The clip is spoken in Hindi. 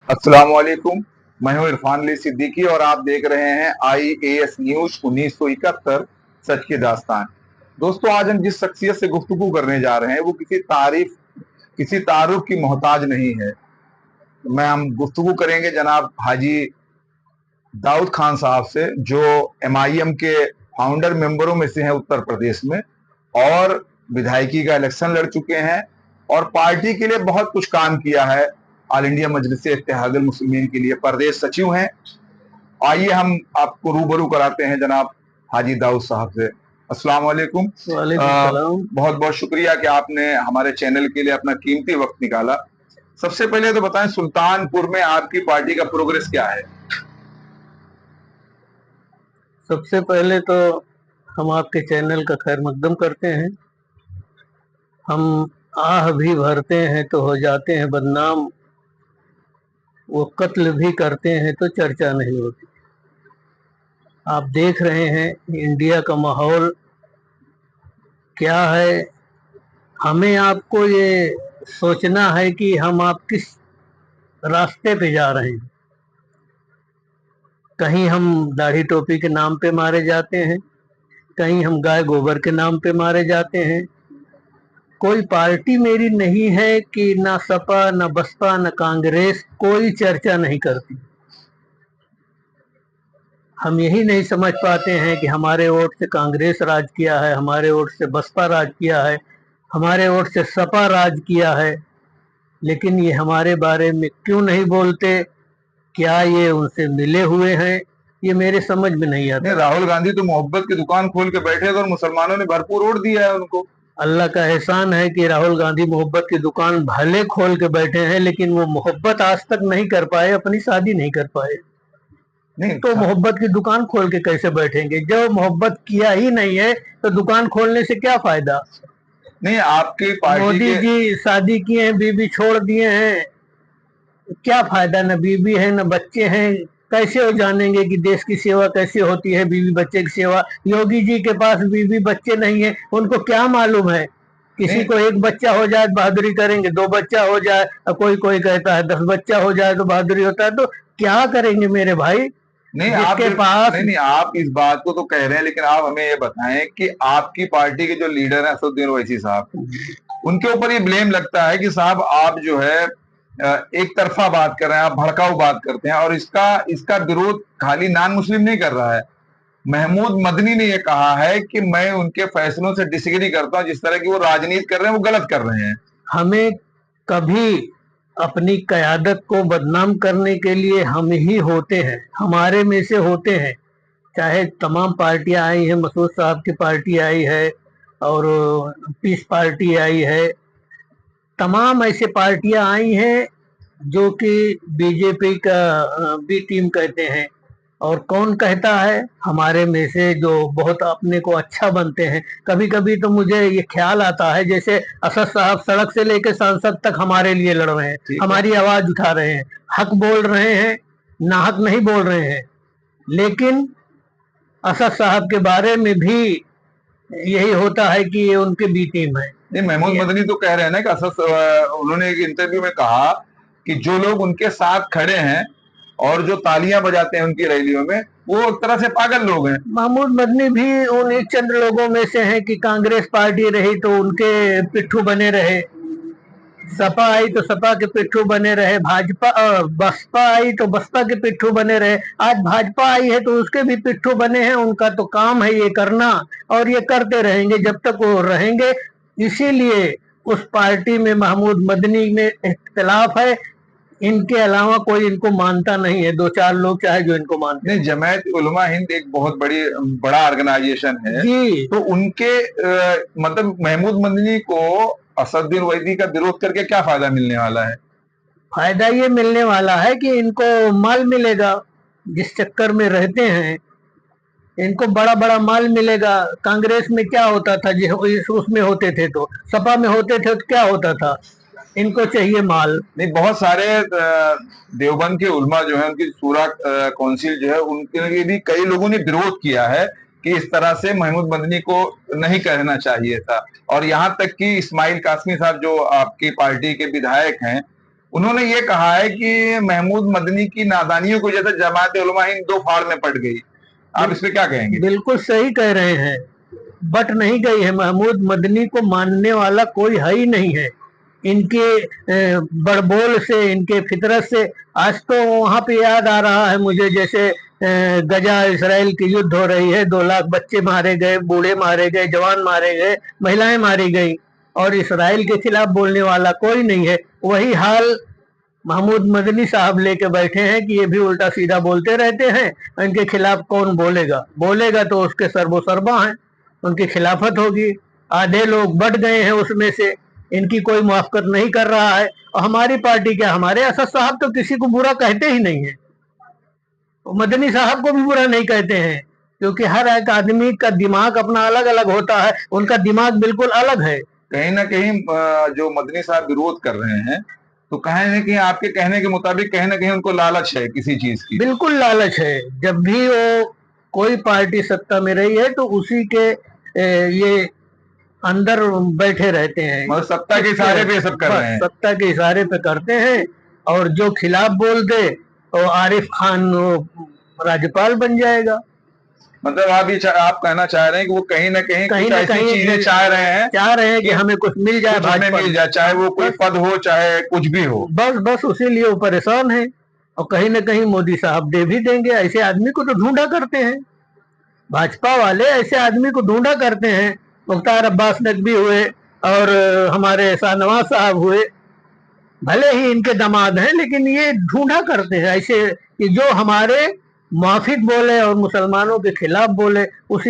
अस्सलाम वालेकुम। मैं हूं इरफान अली सिद्दीकी और आप देख रहे हैं IAS न्यूज 1971 सच की दास्तान। दोस्तों, आज हम जिस शख्सियत से गुफ्तगू करने जा रहे हैं वो किसी तारुफ की मोहताज नहीं है। हम गुफ्तगू करेंगे जनाब हाजी दाऊद खान साहब से, जो MIM के फाउंडर मेंबरों में से हैं उत्तर प्रदेश में, और विधायकी का इलेक्शन लड़ चुके हैं और पार्टी के लिए बहुत कुछ काम किया है। ऑल इंडिया मजलिस इत्तेहादुल मुस्लिमीन के लिए प्रदेश सचिव हैं। आइए हम आपको रूबरू कराते हैं जनाब हाजी दाऊद साहब से। अस्सलाम वालेकुम। वालेकुम सलाम। बहुत बहुत शुक्रिया कि आपने हमारे चैनल के लिए अपना कीमती वक्त निकाला। सबसे पहले तो बताएं, सुल्तानपुर में आपकी पार्टी का प्रोग्रेस क्या है? सबसे पहले तो हम आपके चैनल का खैर मकदम करते हैं। हम आह भी भरते हैं तो हो जाते हैं बदनाम, वो कत्ल भी करते हैं तो चर्चा नहीं होती। आप देख रहे हैं इंडिया का माहौल क्या है। हमें आपको ये सोचना है कि हम आप किस रास्ते पे जा रहे हैं। कहीं हम दाढ़ी टोपी के नाम पे मारे जाते हैं, कहीं हम गाय गोबर के नाम पे मारे जाते हैं। कोई पार्टी मेरी नहीं है कि ना सपा ना बसपा ना कांग्रेस कोई चर्चा नहीं करती। हम यही नहीं समझ पाते हैं कि हमारे वोट से कांग्रेस राज किया है, हमारे वोट से बसपा राज किया है, हमारे वोट से सपा राज किया है, लेकिन ये हमारे बारे में क्यों नहीं बोलते? क्या ये उनसे मिले हुए हैं? ये मेरे समझ में नहीं नहीं, आता। राहुल गांधी तो मोहब्बत की दुकान खोल के बैठे थे और मुसलमानों ने भरपूर वोट दिया है उनको। अल्लाह का एहसान है कि राहुल गांधी मोहब्बत की दुकान भले खोल के बैठे हैं, लेकिन वो मोहब्बत आज तक नहीं कर पाए, अपनी शादी नहीं कर पाए। नहीं तो मोहब्बत की दुकान खोल के कैसे बैठेंगे? जब मोहब्बत किया ही नहीं है तो दुकान खोलने से क्या फायदा? नहीं, आपकी पार्टी मोदी के जी शादी किए हैं, बीबी छोड़ दिए हैं, क्या फायदा? न बीबी है न बच्चे हैं। कैसे वो जानेंगे कि देश की सेवा कैसे होती है, बीवी बच्चे की सेवा? योगी जी के पास बीवी बच्चे नहीं है, उनको क्या मालूम है? किसी नहीं को एक बच्चा हो जाए तो बहादुरी करेंगे, दो बच्चा हो जाए, और कोई कोई कहता है 10 बच्चा हो जाए तो बहादुरी होता है। तो क्या करेंगे मेरे भाई? नहीं आप जिसके पास नहीं नहीं, आप इस बात को तो कह रहे हैं, लेकिन आप हमें ये बताएं कि आपकी पार्टी के जो लीडर हैं असदुद्दीन ओवैसी साहब, उनके ऊपर ये ब्लेम लगता है कि साहब आप जो है एक तरफा बात कर रहे हैं, आप भड़काऊ बात करते हैं, और इसका इसका विरोध खाली नॉन मुस्लिम नहीं कर रहा है। महमूद मदनी ने यह कहा है कि मैं उनके फैसलों से डिसएग्री करता हूं, जिस तरह की वो राजनीति कर रहे हैं वो गलत कर रहे हैं। हमें कभी अपनी कयादत को बदनाम करने के लिए हम ही होते हैं, हमारे में से होते हैं। चाहे तमाम पार्टियां आई हैं, मसूद साहब की पार्टी आई है और पीस पार्टी आई है, तमाम ऐसे पार्टियां आई हैं जो कि बीजेपी का बी टीम कहते हैं। और कौन कहता है? हमारे में से जो बहुत अपने को अच्छा बनते हैं। कभी कभी तो मुझे ये ख्याल आता है जैसे असद साहब सड़क से लेकर सांसद तक हमारे लिए लड़ रहे हैं, ठीक है। हमारी आवाज उठा रहे हैं, हक बोल रहे हैं, नाहक नहीं बोल रहे हैं। लेकिन असद साहब के बारे में भी यही होता है कि ये उनके बी टीम है। नहीं, महमूद ये मदनी तो कह रहे हैं ना कि उन्होंने एक इंटरव्यू में कहा कि जो लोग उनके साथ खड़े हैं और जो तालियां बजाते हैं उनकी रैलियों में, वो एक तरह से पागल लोग हैं। महमूद मदनी भी उन एक चंद लोगों में से हैं कि कांग्रेस पार्टी रही तो उनके पिट्ठू बने रहे, सपा आई तो सपा के पिट्ठू बने रहे, भाजपा बसपा आई तो बसपा के पिट्ठू बने रहे, आज भाजपा आई है तो उसके भी पिट्ठू बने हैं। उनका तो काम है ये करना और ये करते रहेंगे जब तक वो रहेंगे। इसीलिए उस पार्टी में महमूद मदनी में इख्तलाफ है, इनके अलावा कोई इनको मानता नहीं है। दो चार लोग चाहे जो इनको मानते नहीं, हैं। जमायत उलमा हिंद एक बहुत बड़ा ऑर्गेनाइजेशन है, जी, तो उनके मतलब महमूद मदनी को असदुद्दीन ओवैसी का विरोध करके क्या फायदा मिलने वाला है? फायदा ये मिलने वाला है कि इनको माल मिलेगा। जिस चक्कर में रहते हैं इनको बड़ा बड़ा माल मिलेगा। कांग्रेस में क्या होता था? जो उसमें होते थे तो सपा में होते थे तो क्या होता था? इनको चाहिए माल। नहीं, बहुत सारे देवबंद के उलमा जो है, उनकी सूरा काउंसिल जो है, उनके लिए भी कई लोगों ने विरोध किया है कि इस तरह से महमूद मदनी को नहीं कहना चाहिए था। और यहाँ तक कि इस्माइल कासमी साहब जो आपकी पार्टी के विधायक हैं, उन्होंने ये कहा है कि महमूद मदनी की नादानियों की वजह से जमात उलमा हिंद दो फाड़ में पड़ गई। आप इस पे क्या कहेंगे? बिल्कुल सही कह रहे हैं, बट नहीं गई है। महमूद मदनी को मानने वाला कोई है ही नहीं है। इनके बड़बोल से, इनके फितरत से, आज तो वहां पे याद आ रहा है मुझे, जैसे गजा इसराइल की युद्ध हो रही है, 2 लाख बच्चे मारे गए, बूढ़े मारे गए, जवान मारे गए, महिलाएं मारी गई, और इसराइल के खिलाफ बोलने वाला कोई नहीं है। वही हाल महमूद मदनी साहब लेके बैठे हैं कि ये भी उल्टा सीधा बोलते रहते हैं, इनके खिलाफ कौन बोलेगा, बोलेगा तो उसके सर्बोसर्बा हैं, उनकी खिलाफत होगी। आधे लोग बढ़ गए हैं उसमें से, इनकी कोई मुआफकत नहीं कर रहा है। और हमारी पार्टी क्या, हमारे असद साहब तो किसी को बुरा कहते ही नहीं है, मदनी साहब को भी बुरा नहीं कहते हैं, क्योंकि हर एक आदमी का दिमाग अपना अलग अलग होता है, उनका दिमाग बिल्कुल अलग है। कहीं ना कहीं जो मदनी साहब विरोध कर रहे हैं, तो कहीं ना कहीं आपके कहने के मुताबिक कहीं ना कहीं उनको लालच है किसी चीज की। बिल्कुल लालच है। जब भी वो कोई पार्टी सत्ता में रही है तो उसी के ये अंदर बैठे रहते हैं, मतलब सत्ता के इशारे पे ये सब कर रहे हैं। सत्ता के इशारे पे करते हैं, और जो खिलाफ बोल दे तो आरिफ खान राज्यपाल बन जाएगा। मतलब आप कहना चाह रहे हैं कि वो कहीं ना कहीं कुछ ऐसी चीजें चाह रहे हैं कि हमें कुछ मिल जाए, हमें मिल जाए, चाहे वो कोई पद हो चाहे कुछ भी हो। बस उसी लिए वो परेशान है, और कहीं ना कहीं मोदी साहब दे भी देंगे। ऐसे आदमी को तो ढूंढा करते हैं, भाजपा वाले ऐसे आदमी को ढूंढा करते हैं। मुख्तार अब्बास नकवी हुए, और हमारे शाहनवाज साहब हुए, भले ही इनके दामाद हैं, लेकिन ये ढूंढा करते हैं ऐसे कि जो हमारे मुआफिक बोले और मुसलमानों के खिलाफ बोले, उसी